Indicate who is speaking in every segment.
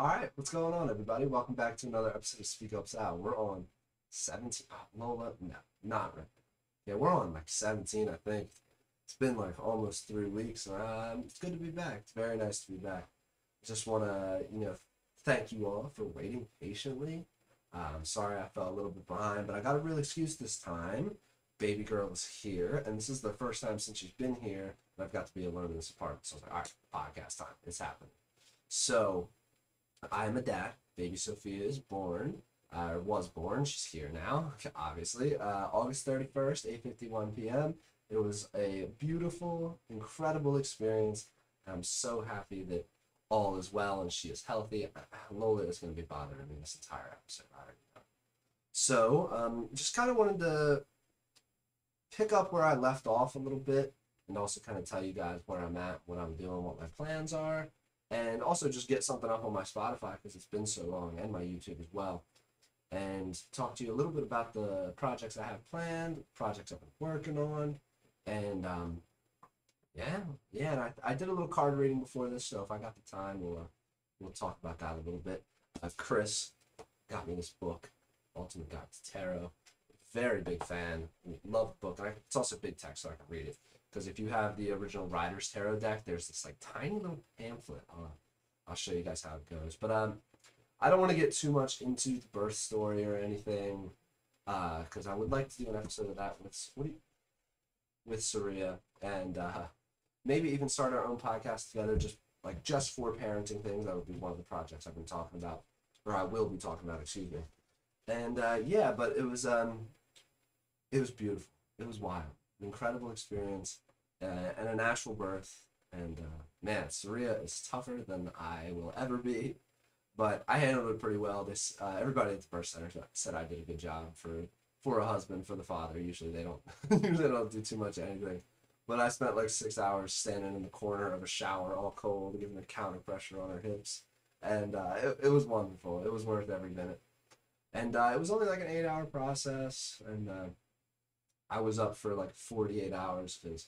Speaker 1: All right, what's going on, everybody? Welcome back to another episode of Speak Up Sal. We're on 17. Oh, Lola, no, not right. Yeah, we're on like 17, I think. It's been like almost 3 weeks. It's good to be back. It's very nice to be back. Just want to, thank you all for waiting patiently. I'm sorry I fell a little bit behind, but I got a real excuse this time. Baby girl is here, and this is the first time since she's been here that I've got to be alone in this apartment. So I was like, all right, podcast time. It's happening. So I am a dad. Baby Sophia is born, was born. She's here now, obviously. August 31st, 8:51 p.m. It was a beautiful, incredible experience. I'm so happy that all is well and she is healthy. Lola is going to be bothering me this entire episode. I already know. So, just kind of wanted to pick up where I left off a little bit and also kind of tell you guys where I'm at, what I'm doing, what my plans are, and also just get something up on my Spotify because it's been so long, and my YouTube as well, and talk to you a little bit about the projects I have planned, projects I've been working on, and yeah, yeah. And I did a little card reading before this, so if I got the time, we'll talk about that a little bit. Chris got me this book, Ultimate Guide to Tarot. Very big fan. Love the book, and it's also big text, so I can read it. Because if you have the original Rider's Tarot deck, there's this like tiny little pamphlet. I'll show you guys how it goes. But I don't want to get too much into the birth story or anything, because I would like to do an episode of that with Saria, and maybe even start our own podcast together, just for parenting things. That would be one of the projects I've been talking about, or I will be talking about. Excuse me. And yeah, but it was beautiful. It was wild, an incredible experience, and a natural birth. And man, Saria is tougher than I will ever be, but I handled it pretty well. This everybody at the birth center said I did a good job for a husband, for the father. Usually they don't usually they don't do too much of anything. But I spent like 6 hours standing in the corner of a shower, all cold, giving her counter pressure on her hips, and it was wonderful. It was worth every minute. And it was only like an 8 hour process, and I was up for like 48 hours because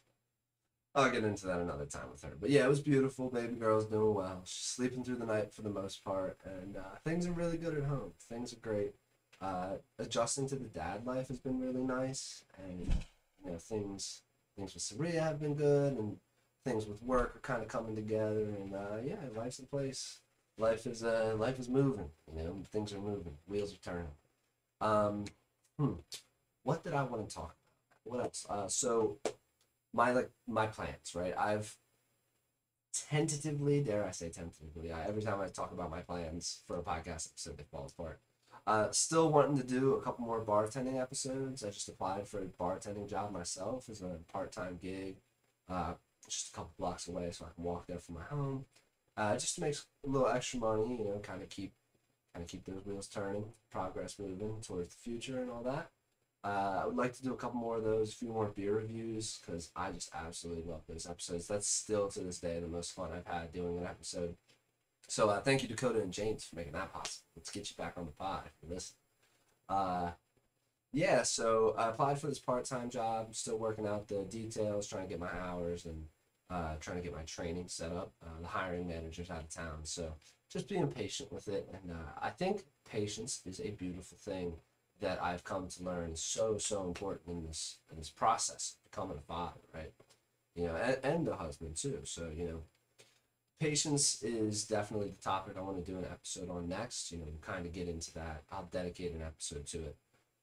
Speaker 1: I'll get into that another time with her. But yeah, it was beautiful. Baby girl's doing well. She's sleeping through the night for the most part, and things are really good at home. Things are great. Adjusting to the dad life has been really nice, and things with Saria have been good, and things with work are kind of coming together, and yeah, life's in place. Life is moving. Things are moving. Wheels are turning. Um, hmm. What did I want to talk about? What else? So my plans, right? I've tentatively, dare I say tentatively, every time I talk about my plans for a podcast episode, they fall apart. Still wanting to do a couple more bartending episodes. I just applied for a bartending job myself as a part-time gig, uh, just a couple blocks away, so I can walk there from my home. Just to make a little extra money, kind of keep those wheels turning, progress moving towards the future and all that. I would like to do a couple more of those, a few more beer reviews, because I just absolutely love those episodes. That's still to this day the most fun I've had doing an episode. So thank you, Dakota and James, for making that possible. Let's get you back on the pod for this. Uh, yeah, so I applied for this part-time job. I'm still working out the details, trying to get my hours, and trying to get my training set up. The hiring manager's out of town, so just being patient with it. And I think patience is a beautiful thing that I've come to learn is so so important in this process of becoming a father, right? And a husband too. So patience is definitely the topic I want to do an episode on next. Kind of get into that. I'll dedicate an episode to it.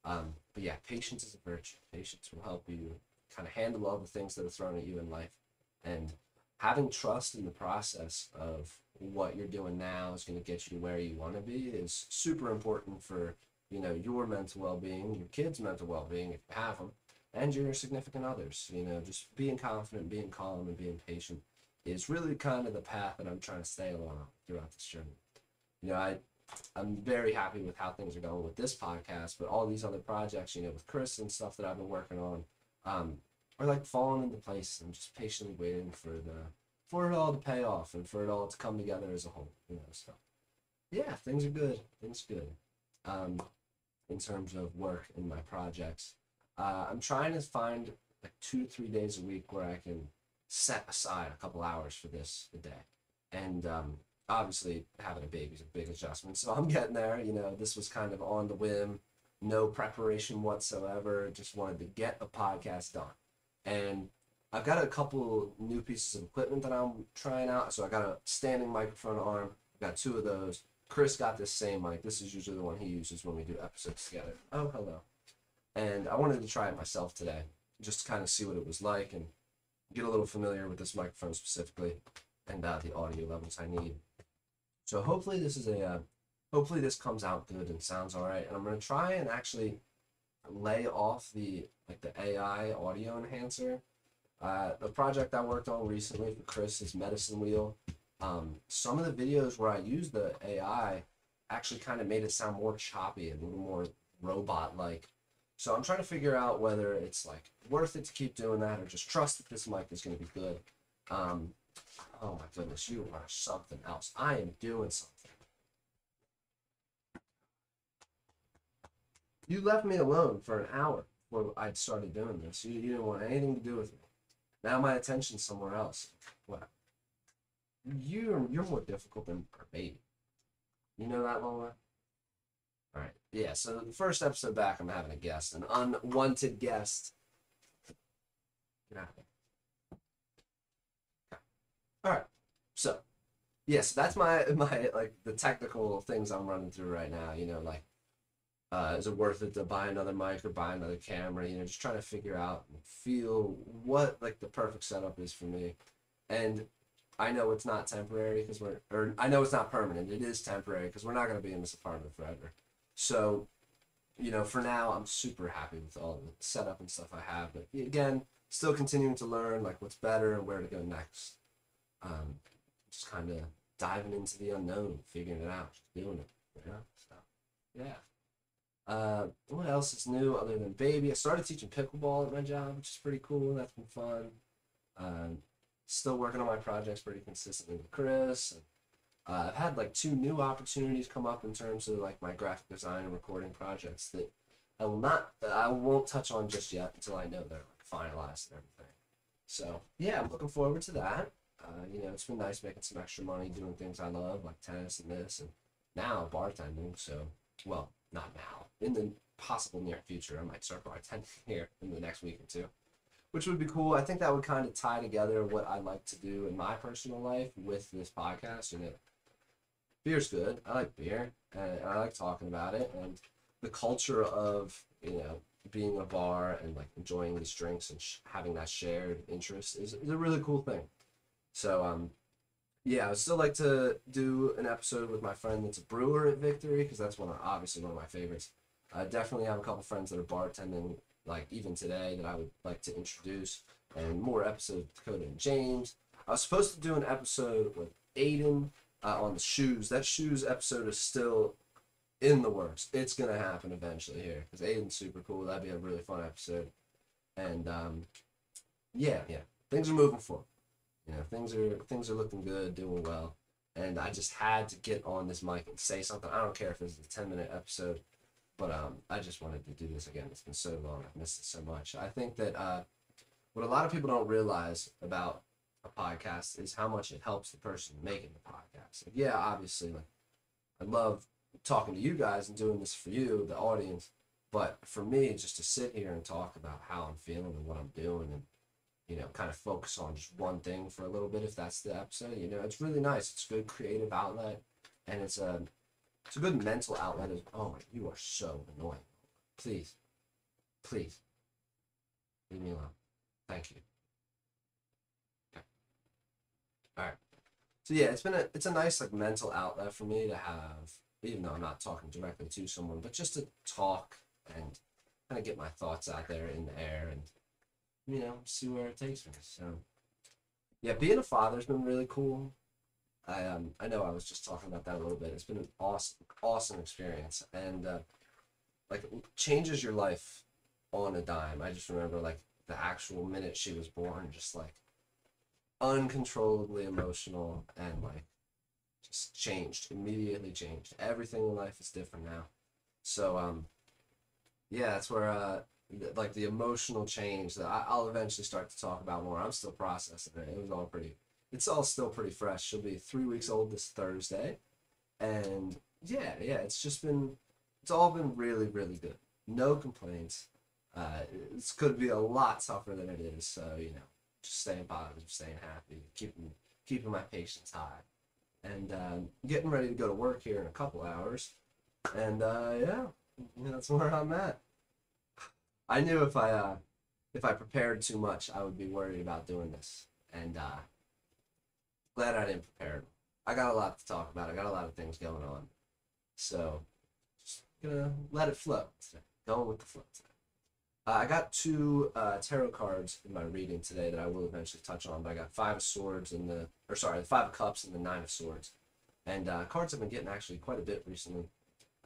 Speaker 1: But yeah, patience is a virtue. Patience will help you kind of handle all the things that are thrown at you in life, and having trust in the process of what you're doing now is going to get you where you want to be is super important for your mental well-being, your kids' mental well-being if you have them, and your significant others. Just being confident, being calm, and being patient is really kind of the path that I'm trying to stay along throughout this journey. I'm very happy with how things are going with this podcast, but all these other projects, with Chris and stuff that I've been working on, are like falling into place. I'm just patiently waiting for it all to pay off and for it all to come together as a whole. So yeah, things are good. Things are good. Um, in terms of work and my projects, I'm trying to find like 2 to 3 days a week where I can set aside a couple hours for this a day, and obviously having a baby is a big adjustment, so I'm getting there. You know, this was kind of on the whim, no preparation whatsoever. Just wanted to get a podcast done, and I've got a couple new pieces of equipment that I'm trying out. So I got a standing microphone arm. I got two of those. Chris got this same mic. This is usually the one he uses when we do episodes together. Oh, hello. And I wanted to try it myself today, just to kind of see what it was like and get a little familiar with this microphone specifically and the audio levels I need. So hopefully this is hopefully this comes out good and sounds all right. And I'm gonna try and actually lay off the AI audio enhancer. The project I worked on recently for Chris is Medicine Wheel. Some of the videos where I used the AI actually kind of made it sound more choppy and a little more robot-like. So I'm trying to figure out whether it's like worth it to keep doing that or just trust that this mic is going to be good. Oh my goodness, you are something else. I am doing something. You left me alone for an hour before I'd started doing this. You didn't want anything to do with me. Now my attention's somewhere else. What? You're more difficult than our baby. You know that, Lola? All right. Yeah. So the first episode back, I'm having a guest, an unwanted guest. Get out of here. Okay. All right. So yeah. So that's my like the technical things I'm running through right now. You know, like is it worth it to buy another mic or buy another camera? You know, just trying to figure out and feel what like the perfect setup is for me. And I know it's not temporary because I know it's not permanent. It is temporary because we're not going to be in this apartment forever. So, you know, for now, I'm super happy with all the setup and stuff I have. But again, still continuing to learn like what's better and where to go next. Just kind of diving into the unknown, figuring it out, just doing it. You know, so yeah. What else is new other than baby? I started teaching pickleball at my job, which is pretty cool. That's been fun. Um, Still working on my projects pretty consistently with Chris. And, I've had like two new opportunities come up in terms of like my graphic design and recording projects that I won't touch on just yet until I know they're like finalized and everything. So yeah, I'm looking forward to that. You know, it's been nice making some extra money doing things I love like tennis and this, and now bartending. So, well, not now. In the possible near future, I might start bartending here in the next week or two, which would be cool. I think that would kind of tie together what I like to do in my personal life with this podcast. You know, beer's good. I like beer, and I like talking about it. And the culture of, you know, being in a bar and like enjoying these drinks and having that shared interest is a really cool thing. So, yeah, I would still like to do an episode with my friend that's a brewer at Victory because that's obviously one of my favorites. I definitely have a couple friends that are bartending like even today that I would like to introduce, and more episodes with Dakota and James. I was supposed to do an episode with Aiden on the shoes. That shoes episode is still in the works. It's gonna happen eventually here because Aiden's super cool. That'd be a really fun episode. And yeah, things are moving forward. You know, things are looking good, doing well. And I just had to get on this mic and say something. I don't care if it's a 10-minute episode. But I just wanted to do this again. It's been so long. I've missed it so much. I think that what a lot of people don't realize about a podcast is how much it helps the person making the podcast. Like, yeah, obviously, like I love talking to you guys and doing this for you, the audience. But for me, just to sit here and talk about how I'm feeling and what I'm doing, and you know, kind of focus on just one thing for a little bit, if that's the episode. You know, it's really nice. It's a good creative outlet, and it's a good mental outlet. Oh my, you are so annoying. Please, please, leave me alone. Thank you. Okay. All right. So yeah, it's a nice like mental outlet for me to have, even though I'm not talking directly to someone, but just to talk and kind of get my thoughts out there in the air and, you know, see where it takes me. So yeah, being a father's been really cool. I know I was just talking about that a little bit. It's been an awesome experience, and like changes your life on a dime. I just remember like the actual minute she was born, just like uncontrollably emotional and like just immediately changed. Everything in life is different now. So yeah, that's where like the emotional change that I'll eventually start to talk about more. I'm still processing it. It was all pretty it's all still pretty fresh. She'll be 3 weeks old this Thursday, and yeah, it's all been really, really good. No complaints. It's could be a lot tougher than it is. So just staying positive, staying happy, keeping my patience high, and getting ready to go to work here in a couple hours. And yeah, that's where I'm at. I knew if I prepared too much, I would be worried about doing this, and glad I didn't prepare. I got a lot to talk about. I got a lot of things going on, so just gonna let it flow today. Going with the flow today. I got two tarot cards in my reading today that I will eventually touch on, but I got Five of Swords and the Five of Cups and the Nine of Swords, and cards I've been getting actually quite a bit recently.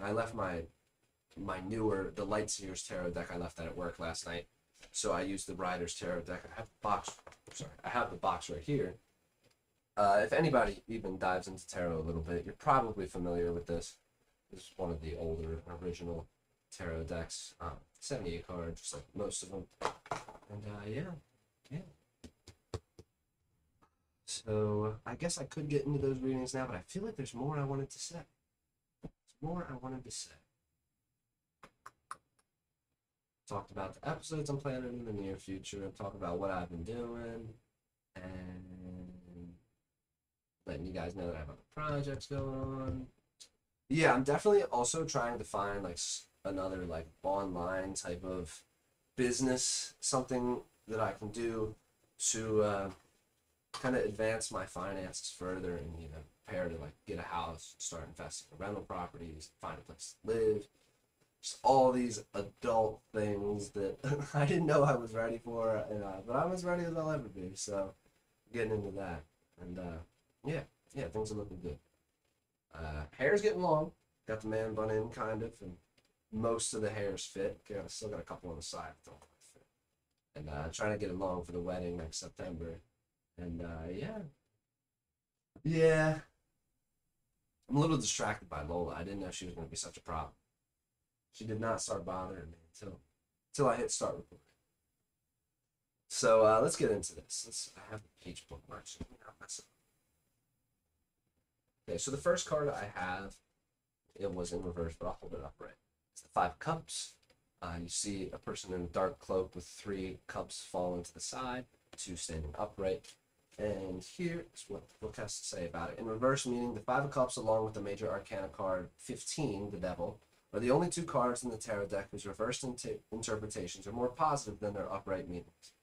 Speaker 1: I left the Light Seers tarot deck I left that at work last night, so I used the Rider's tarot deck. I have the box right here. If anybody even dives into tarot a little bit, you're probably familiar with this. This is one of the older original tarot decks. 78 cards, just like most of them. And yeah. So I guess I could get into those readings now, but I feel like there's more I wanted to say. Talked about the episodes I'm planning in the near future. Talk about what I've been doing, and letting you guys know that I have other projects going on. Yeah, I'm definitely also trying to find like another like online type of business, something that I can do to kind of advance my finances further, and prepare to like get a house, start investing in rental properties, find a place to live. Just all these adult things that I didn't know I was ready for, but I'm as ready as I'll ever be. So getting into that, and yeah, things are looking good. Hair's getting long. Got the man bun in kind of, and most of the hair's fit. Okay, I still got a couple on the side that don't quite fit. And trying to get it long for the wedding next September. And yeah. I'm a little distracted by Lola. I didn't know she was going to be such a problem. She did not start bothering me until I hit start recording. So let's get into this. I have the page bookmarks. Okay, so the first card I have, it was in reverse, but I'll hold it up right. It's the Five of Cups. You see a person in a dark cloak with three cups falling to the side, two standing upright. And here is what the book has to say about it. In reverse meaning, the Five of Cups, along with the major arcana card 15, the Devil, are the only two cards in the tarot deck whose reversed interpretations are more positive than their upright meanings.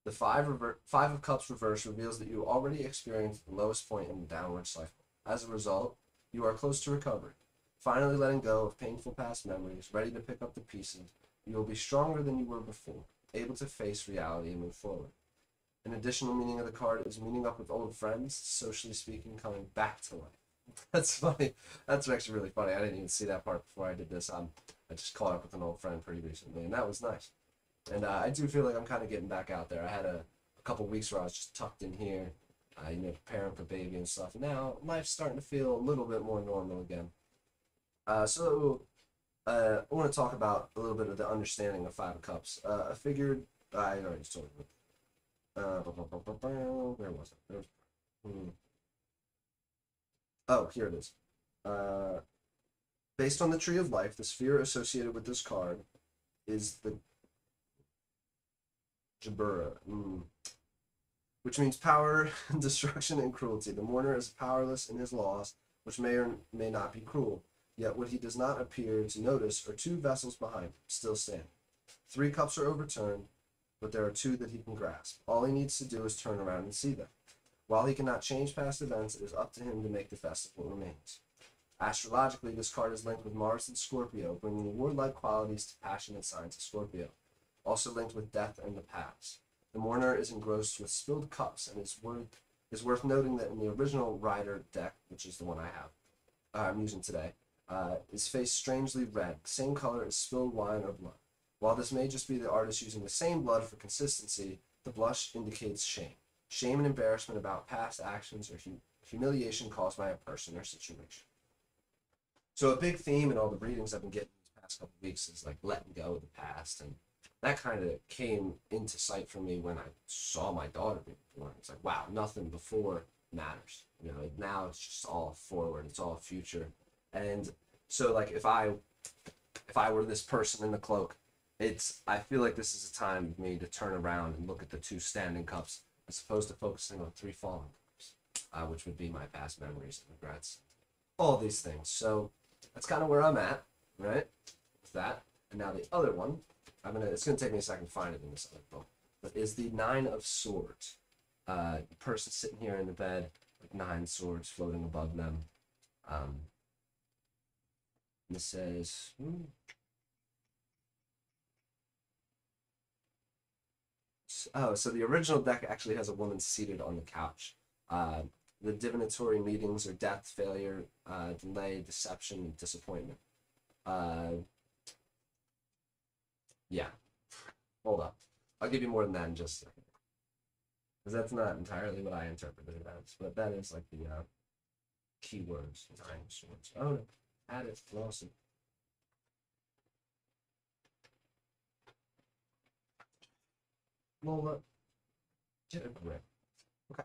Speaker 1: The Five of Cups reverse reveals that you already experienced the lowest point in the downward cycle. As a result, you are close to recovery. Finally letting go of painful past memories, ready to pick up the pieces, you will be stronger than you were before, able to face reality and move forward. An additional meaning of the card is meeting up with old friends, socially speaking, coming back to life. That's funny. That's actually really funny. I didn't even see that part before I did this. I just caught up with an old friend pretty recently, and that was nice. And I do feel like I'm kind of getting back out there. I had a couple weeks where I was just tucked in here, preparing for baby and stuff. Now life's starting to feel a little bit more normal again. So I want to talk about a little bit of the understanding of Five of Cups. I figured I already told you. Where was it? Oh, here it is. Based on the Tree of Life, the sphere associated with this card is the Jabura, which means power, destruction, and cruelty. The mourner is powerless in his loss, which may or may not be cruel. Yet what he does not appear to notice are two vessels behind him, still standing. Three cups are overturned, but there are two that he can grasp. All he needs to do is turn around and see them. While he cannot change past events, it is up to him to make the festival remains. Astrologically, this card is linked with Mars and Scorpio, bringing warlike qualities to passionate signs of Scorpio. Also linked with death and the past. The mourner is engrossed with spilled cups, and is worth noting that in the original Rider deck, which is the one I'm using today, is face strangely red, same color as spilled wine or blood. While this may just be the artist using the same blood for consistency, the blush indicates shame. Shame and embarrassment about past actions or humiliation caused by a person or situation. So a big theme in all the readings I've been getting these past couple of weeks is like letting go of the past and that kind of came into sight for me when I saw my daughter being born. It's like, wow, nothing before matters. Now it's just all forward. It's all future. And so, like, if I were this person in the cloak, I feel like this is a time for me to turn around and look at the two standing cups as opposed to focusing on three fallen cups, which would be my past memories and regrets, all these things. So that's kind of where I'm at, right? With that. And now the other one, it's gonna take me a second to find it in this other book, but is the Nine of Swords. The person sitting here in the bed with nine swords floating above them. This says, so the original deck actually has a woman seated on the couch. The divinatory meetings are death, failure, delay, deception, and disappointment. Yeah. Hold up. I'll give you more than that in just a second. Because that's not entirely what I interpreted it as, but that is like the keywords. Nine swords. Oh, no. Add it. Awesome. Lola, get a grip. Okay.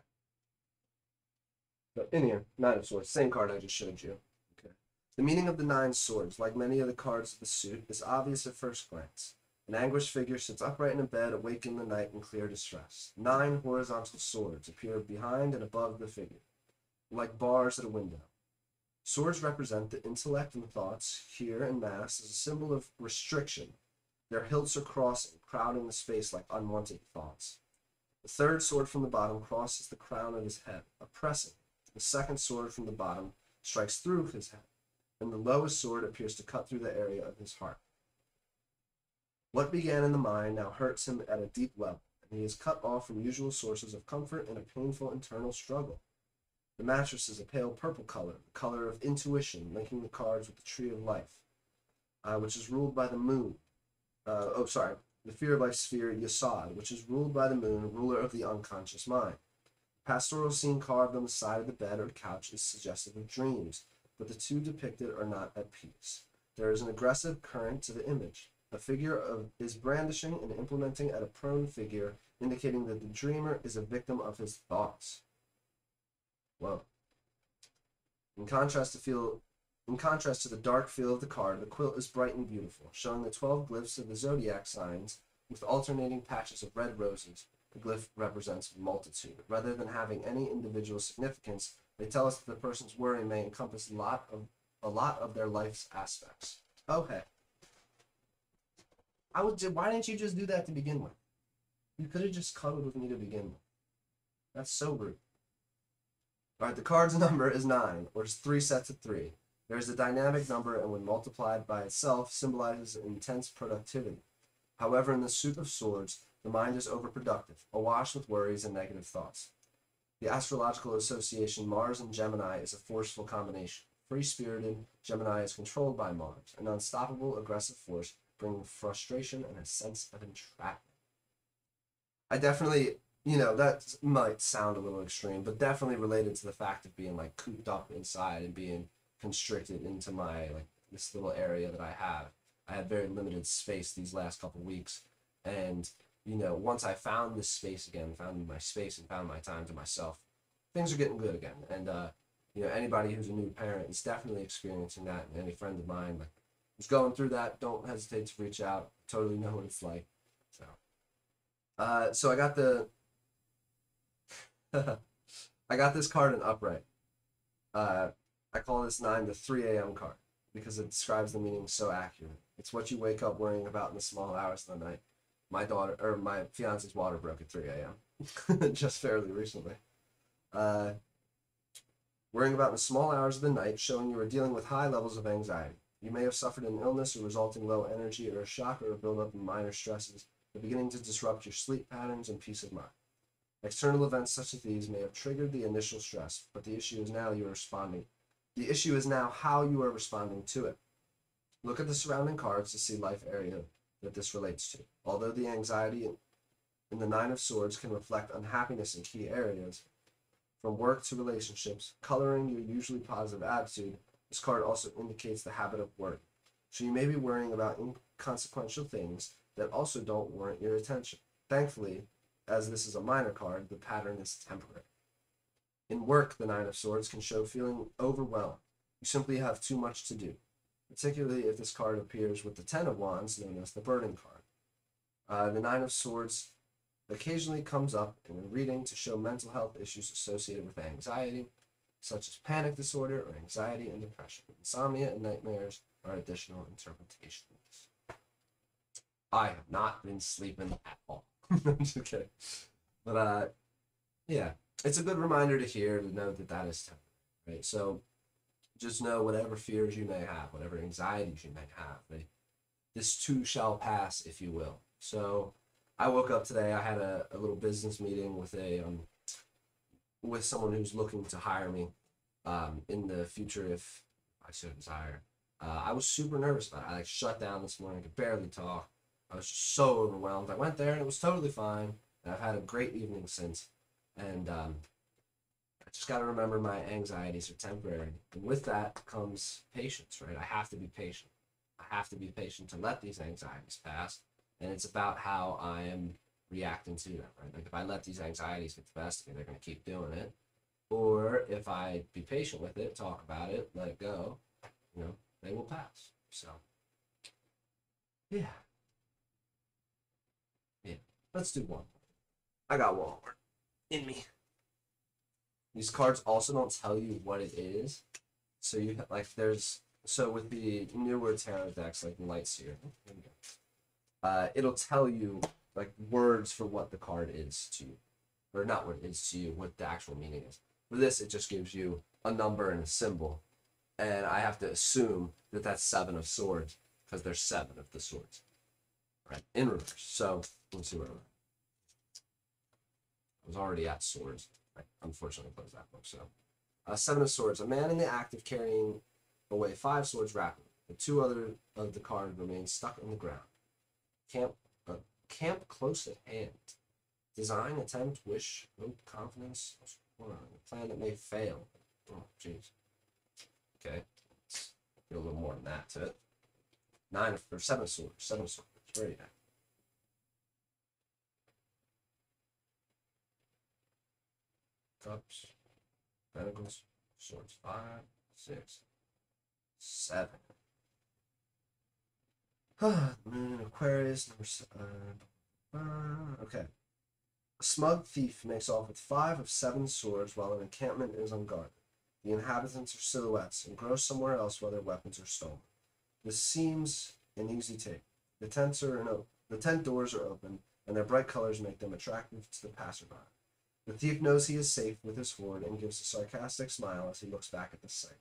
Speaker 1: But in here, Nine of Swords, same card I just showed you. Okay. The meaning of the Nine Swords, like many of the cards of the suit, is obvious at first glance. An anguished figure sits upright in a bed, awake in the night in clear distress. Nine horizontal swords appear behind and above the figure, like bars at a window. Swords represent the intellect and thoughts, here in mass, as a symbol of restriction. Their hilts are crossing, crowding the space like unwanted thoughts. The third sword from the bottom crosses the crown of his head, oppressing. The second sword from the bottom strikes through his head, and the lowest sword appears to cut through the area of his heart. What began in the mind now hurts him at a deep level, and he is cut off from usual sources of comfort in a painful internal struggle. The mattress is a pale purple color, the color of intuition, linking the cards with the tree of life, which is ruled by the moon. The fear of life sphere Yasad, which is ruled by the moon, ruler of the unconscious mind. Pastoral scene carved on the side of the bed or couch is suggestive of dreams, but the two depicted are not at peace. There is an aggressive current to the image. A figure is brandishing and implementing at a prone figure, indicating that the dreamer is a victim of his thoughts. Whoa. In contrast to the dark feel of the card, the quilt is bright and beautiful, showing the 12 glyphs of the zodiac signs with alternating patches of red roses. The glyph represents multitude. Rather than having any individual significance, they tell us that the person's worry may encompass a lot of their life's aspects. Oh, hey. Why didn't you just do that to begin with? You could have just cuddled with me to begin with. That's so rude. Alright, the card's number is 9, or 3 sets of 3. There is a dynamic number, and when multiplied by itself, symbolizes intense productivity. However, in the suit of swords, the mind is overproductive, awash with worries and negative thoughts. The astrological association Mars and Gemini is a forceful combination. Free-spirited, Gemini is controlled by Mars, an unstoppable, aggressive force, bringing frustration and a sense of entrapment. I definitely, that might sound a little extreme, but definitely related to the fact of being, like, cooped up inside and being constricted into my, like, this little area that I have. I had very limited space these last couple weeks, and once I found this space again, found my space and found my time to myself, things are getting good again. And anybody who's a new parent is definitely experiencing that, and any friend of mine like who's going through that, don't hesitate to reach out. Totally know what it's like. So I got I got this card in upright. I call this 9 the 3 a.m. card because it describes the meaning so accurately. It's what you wake up worrying about in the small hours of the night. My fiance's water broke at 3 a.m. just fairly recently. Worrying about in the small hours of the night, showing you are dealing with high levels of anxiety. You may have suffered an illness or resulting low energy or a shock or a buildup of minor stresses, beginning to disrupt your sleep patterns and peace of mind. External events such as these may have triggered the initial stress, but the issue is now The issue is now how you are responding to it. Look at the surrounding cards to see life area that this relates to. Although the anxiety in the 9 of Swords can reflect unhappiness in key areas, from work to relationships, coloring your usually positive attitude, this card also indicates the habit of worry. So you may be worrying about inconsequential things that also don't warrant your attention. Thankfully, as this is a minor card, the pattern is temporary. In work, the Nine of Swords can show feeling overwhelmed. You simply have too much to do, particularly if this card appears with the Ten of Wands, known as the burden card. The Nine of Swords occasionally comes up in a reading to show mental health issues associated with anxiety, such as panic disorder or anxiety and depression. Insomnia and nightmares are additional interpretations. I have not been sleeping at all. I'm just kidding. But yeah, it's a good reminder to hear to know that that is temporary, right? So just know whatever fears you may have, whatever anxieties you may have, this too shall pass, if you will. So I woke up today. I had a little business meeting with someone who's looking to hire me in the future if I so desire. I was super nervous about it. I like shut down this morning. I could barely talk. I was just so overwhelmed. I went there and it was totally fine. And I've had a great evening since. And I just got to remember my anxieties are temporary. And with that comes patience, right? I have to be patient. I have to be patient to let these anxieties pass. And it's about how I am reacting to them, right? Like if I let these anxieties get the best of me, they're going to keep doing it. Or if I be patient with it, talk about it, let it go, they will pass. So, yeah. Yeah. Let's do one. I got one more in me. These cards also don't tell you what it is. So so with the newer tarot decks, like Lightseer, it'll tell you like words for what the card is to you. Or not what it is to you, what the actual meaning is. For this, it just gives you a number and a symbol. And I have to assume that that's 7 of Swords, because there's 7 of the swords. Right? In reverse. So, let's see where we're at. I was already at Swords. I unfortunately closed that book. So, 7 of Swords. A man in the act of carrying away 5 swords rapidly. The 2 other of the card remain stuck in the ground. Camp close at hand. Design, attempt, wish, hope, confidence, a plan that may fail. Oh, jeez. Okay. Let's get a little more than that to it. 7 of Swords. 7 of Swords. Where are you at? Cups, Pentacles, Swords. 5, 6, 7. Moon, Aquarius, number 7. Okay. A smug thief makes off with 5 of 7 swords while an encampment is unguarded. The inhabitants are silhouettes, engrossed somewhere else while their weapons are stolen. This seems an easy take. The tent doors are open, and their bright colors make them attractive to the passerby. The thief knows he is safe with his hoard and gives a sarcastic smile as he looks back at the sight,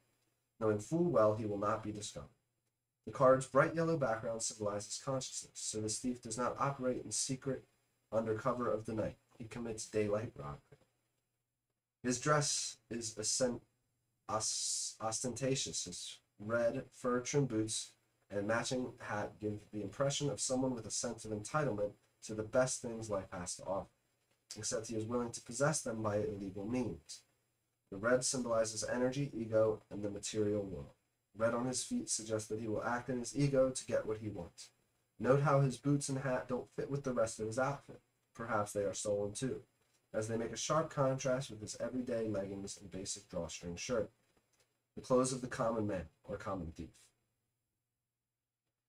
Speaker 1: knowing full well he will not be discovered. The card's bright yellow background symbolizes consciousness, so this thief does not operate in secret under cover of the night. He commits daylight robbery. His dress is ostentatious. His red fur-trimmed boots and matching hat give the impression of someone with a sense of entitlement to the best things life has to offer, except he is willing to possess them by illegal means. The red symbolizes energy, ego, and the material world. Red on his feet suggests that he will act in his ego to get what he wants. Note how his boots and hat don't fit with the rest of his outfit. Perhaps they are stolen too, as they make a sharp contrast with his everyday leggings and basic drawstring shirt, the clothes of the common man or common thief.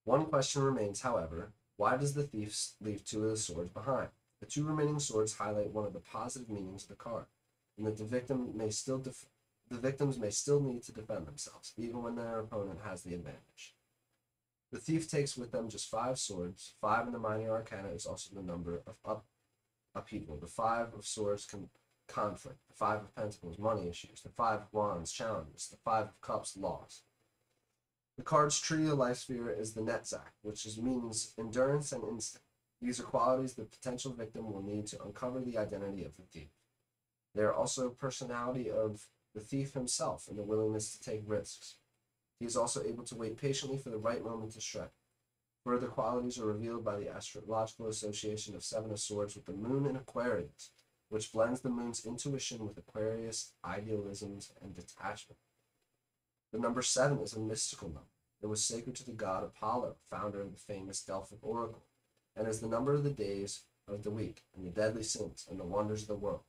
Speaker 1: One question remains, however: why does the thief leave 2 of the swords behind? The 2 remaining swords highlight one of the positive meanings of the card, and that the victims may still need to defend themselves, even when their opponent has the advantage. The thief takes with them just 5 swords. 5 in the minor arcana is also the number of upheaval. The 5 of swords conflict. The 5 of pentacles, money issues. The 5 of wands, challenges. The 5 of cups, loss. The card's tree of life sphere is the Netzach, which means endurance and instinct. These are qualities the potential victim will need to uncover the identity of the thief. They are also personality of the thief himself and the willingness to take risks. He is also able to wait patiently for the right moment to strike. Further qualities are revealed by the astrological association of 7 of Swords with the moon in Aquarius, which blends the moon's intuition with Aquarius idealisms and detachment. The number 7 is a mystical number. It was sacred to the god Apollo, founder of the famous Delphic oracle, and as the number of the days of the week, and the deadly sins, and the wonders of the world.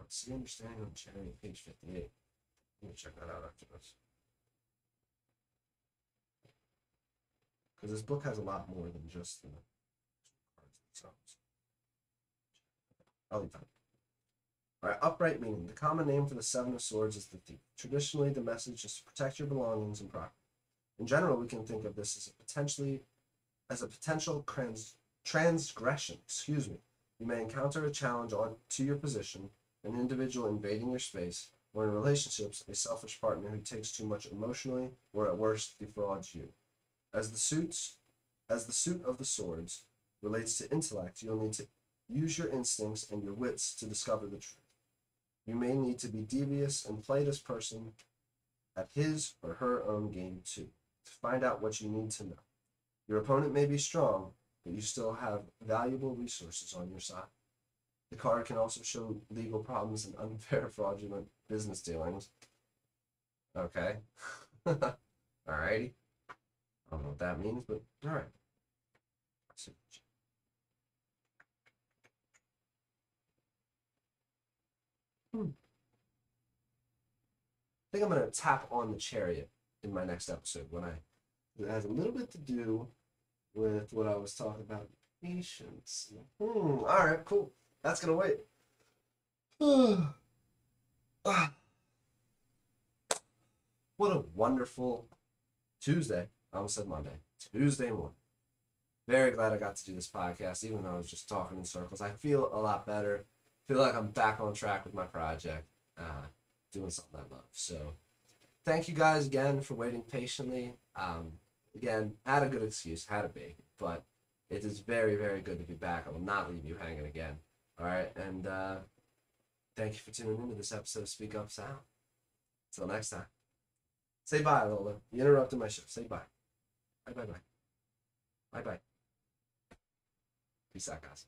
Speaker 1: See understanding on chariot, page 58. Let me check that out after this. Because this book has a lot more than just the cards themselves. I'll leave that. All right, upright meaning. The common name for the Seven of Swords is the thief. Traditionally, the message is to protect your belongings and property. In general, we can think of this as a potential transgression. Excuse me. You may encounter a challenge to your position, an individual invading your space, or in relationships, a selfish partner who takes too much emotionally, or at worst, defrauds you. As the suit of the swords relates to intellect, you'll need to use your instincts and your wits to discover the truth. You may need to be devious and play this person at his or her own game too, to find out what you need to know. Your opponent may be strong, but you still have valuable resources on your side. The card can also show legal problems and unfair, fraudulent business dealings. Okay. Alrighty. I don't know what that means, but alright. I think I'm going to tap on the chariot in my next episode it has a little bit to do with what I was talking about. Patience. Alright, cool. That's going to wait. What a wonderful Tuesday. I almost said Monday. Tuesday morning. Very glad I got to do this podcast, even though I was just talking in circles. I feel a lot better. I feel like I'm back on track with my project, doing something I love. So, thank you guys again for waiting patiently. Again, had a good excuse, had a baby, but it is very, very good to be back. I will not leave you hanging again. All right, and thank you for tuning into this episode of Speak Up Sound. Until next time. Say bye, Lola. You interrupted my show. Say bye. Bye. Bye. Peace out, guys.